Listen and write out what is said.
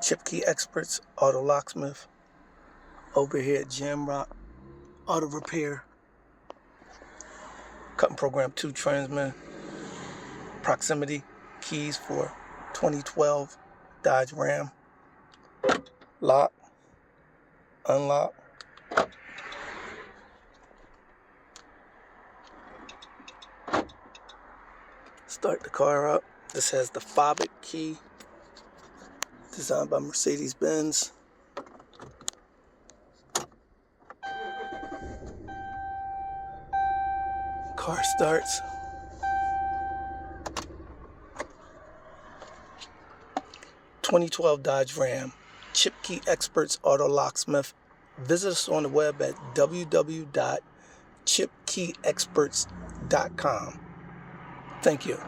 ChipKey Experts, Auto Locksmith, over here at Jamrock Auto Repair. Cut and program 2 Transmitter, proximity keys for 2012 Dodge Ram. Lock, unlock. Start the car up. This has the Fobbit key, designed by Mercedes-Benz. Car starts. (2012) Dodge Ram. ChipKey Experts Auto Locksmith. Visit us on the web at www.chipkeyexperts.com. Thank you.